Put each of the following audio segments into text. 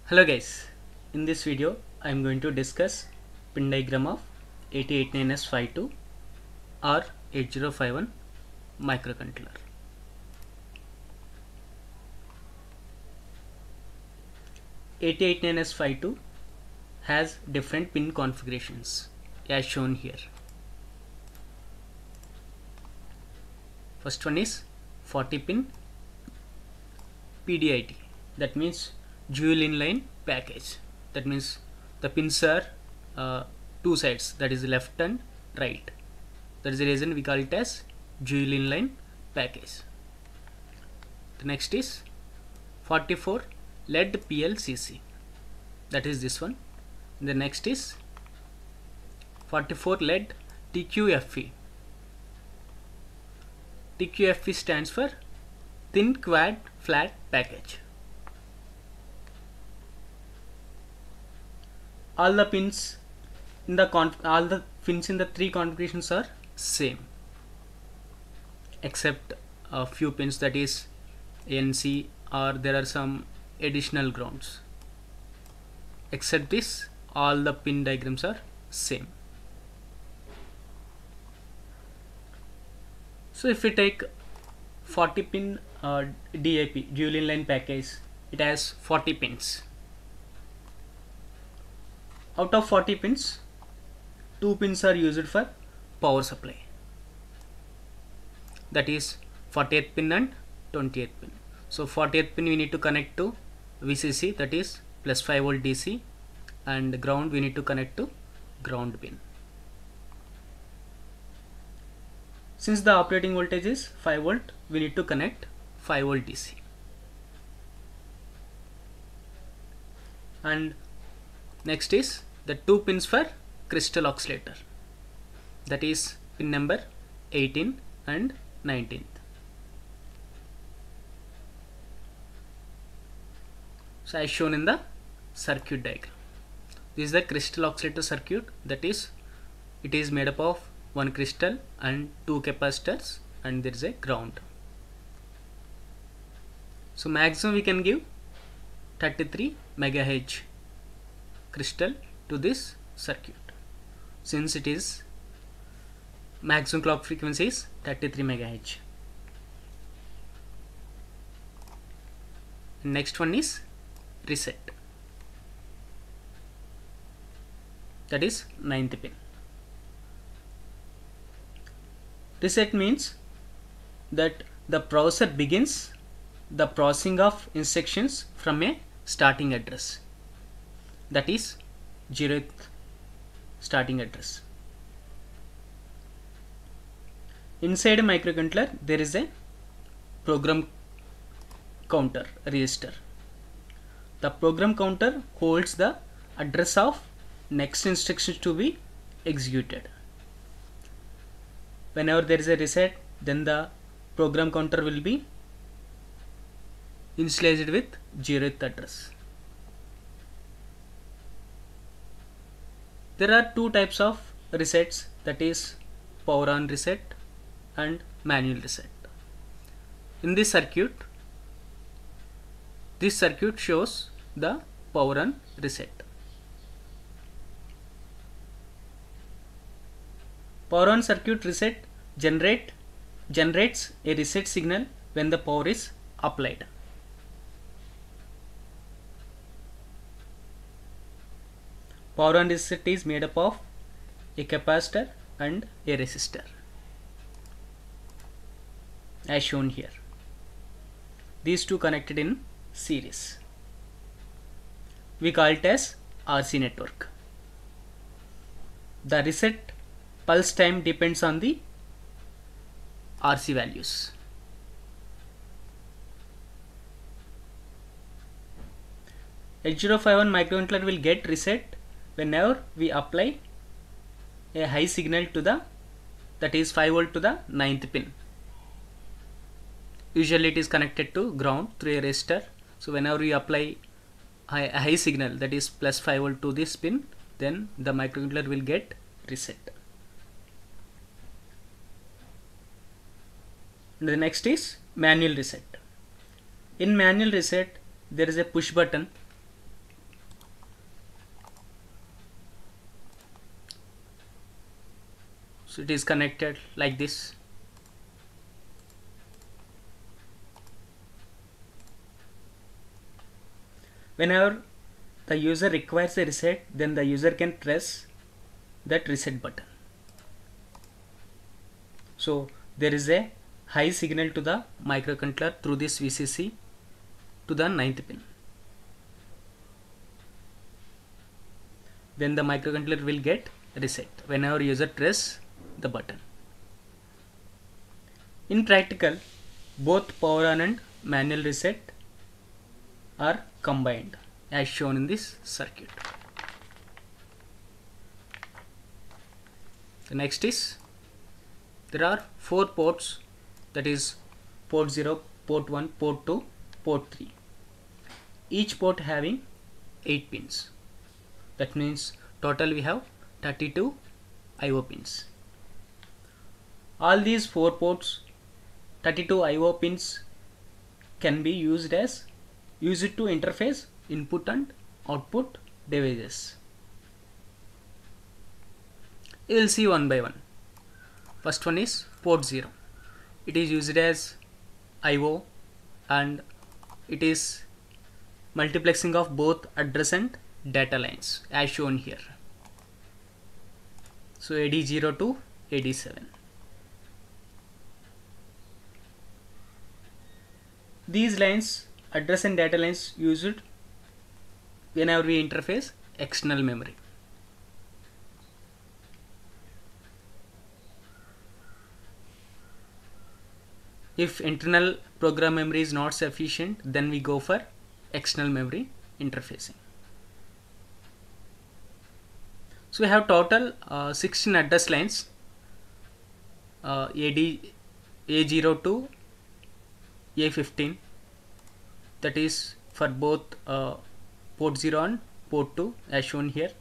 Hello guys, in this video I am going to discuss pin diagram of 8089S52 or 8051 microcontroller. 8089S52 has different pin configurations as shown here. First one is 40 pin PDIT, that means dual inline package. That means the pins are two sides, that is left and right. That is the reason we call it as dual inline package. The next is 44 LED PLCC, that is this one. The next is 44 LED TQFE. TQFE stands for thin quad flat package. All the pins in the three configurations are same, except a few pins, that is ANC, or there are some additional grounds. Except this, all the pin diagrams are same. So if we take 40 pin DAP, dual inline package, it has 40 pins. Out of 40 pins, 2 pins are used for power supply, that is 40th pin and 20th pin. So 40th pin we need to connect to VCC, that is plus 5 volt DC, and ground we need to connect to ground pin. Since the operating voltage is 5 volt, we need to connect 5 volt DC. And next is the 2 pins for crystal oscillator, that is pin number 18 and 19th. So as shown in the circuit diagram, this is the crystal oscillator circuit, that is it is made up of one crystal and 2 capacitors, and there is a ground. So maximum we can give 33 MHz crystal to this circuit, since it is maximum clock frequency is 33 MHz. Next one is reset, that is 9th pin. Reset means that the processor begins the processing of instructions from a starting address, that is 0th starting address. Inside a microcontroller there is a program counter register. The program counter holds the address of next instructions to be executed. Whenever there is a reset, then the program counter will be initialized with 0th address. There are two types of resets, that is power on reset and manual reset. In this circuit shows the power on reset. Power on circuit reset generates a reset signal when the power is applied. Power on reset is made up of a capacitor and a resistor, as shown here. These two connected in series. We call it as RC network. The reset pulse time depends on the RC values. H051 microcontroller will get reset whenever we apply a high signal to the, that is 5 volt to the 9th pin. Usually it is connected to ground through a resistor. So whenever we apply a high signal, that is plus 5 volt to this pin, then the microcontroller will get reset. And the next is manual reset. In manual reset, there is a push button So it is connected like this. Whenever the user requires a reset, then the user can press that reset button. So there is a high signal to the microcontroller through this VCC to the 9th pin. Then the microcontroller will get reset whenever user press the button. In practical, both power on and manual reset are combined as shown in this circuit. The next is, there are 4 ports, that is port 0, port 1, port 2, port 3. Each port having 8 pins. That means total we have 32 IO pins. All these 4 ports, 32 IO pins can be used to interface input and output devices. We will see one by one. First one is port 0. It is used as IO and it is multiplexing of both address and data lines as shown here. So AD0 to AD7. These lines, address and data lines, used whenever we interface external memory. If internal program memory is not sufficient, then we go for external memory interfacing. So we have total 16 address lines, A0 to A15, that is for both port 0 and port 2 as shown here.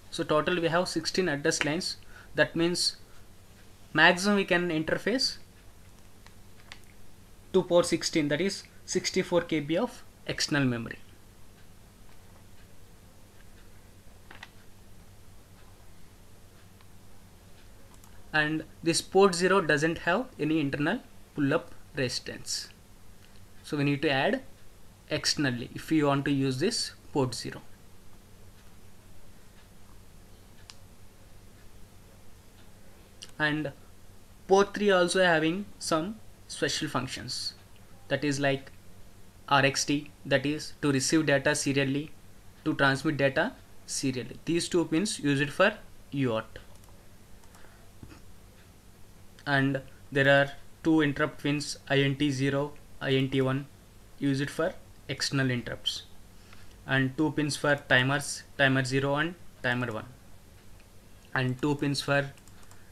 So total we have 16 address lines. That means maximum we can interface to port 16, that is 64 KB of external memory. And this port 0 doesn't have any internal pull-up resistance. So we need to add externally if we want to use this port 0. And port 3 also having some special functions, that is like RxD, that is to receive data serially, to transmit data serially. These 2 pins used for UART. And there are 2 interrupt pins, INT0, INT1, used for external interrupts, and 2 pins for timers, timer 0 and timer 1, and 2 pins for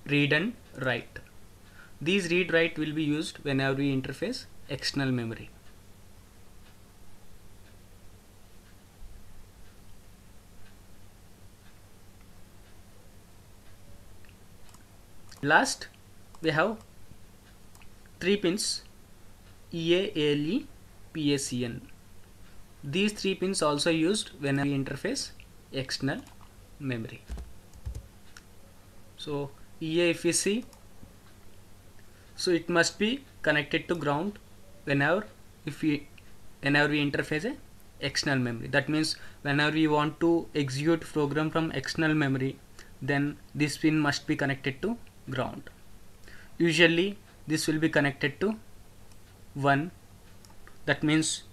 read and write. These read write will be used whenever we interface external memory. Last, we have 3 pins, EA, ALE, PACN. These 3 pins also used when we interface external memory. So EA, if we see, so it must be connected to ground whenever we interface a external memory. That means whenever we want to execute program from external memory, then this pin must be connected to ground. Usually this will be connected to 1. That means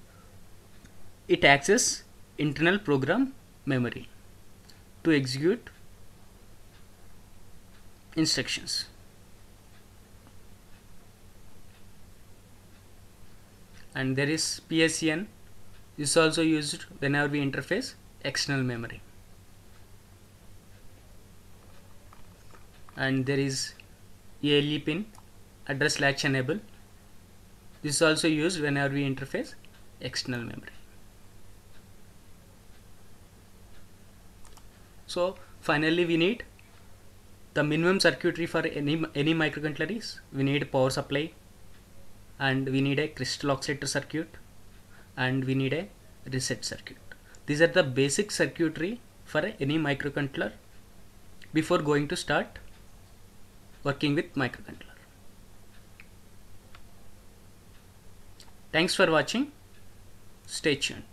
it accesses internal program memory to execute instructions. And there is PACN. This is also used whenever we interface external memory. And there is ALE pin, address latch enable. This is also used whenever we interface external memory. So finally we need the minimum circuitry for any microcontroller is, we need power supply, and we need a crystal oscillator circuit, and we need a reset circuit. These are the basic circuitry for any microcontroller before going to start working with microcontroller. Thanks for watching. Stay tuned.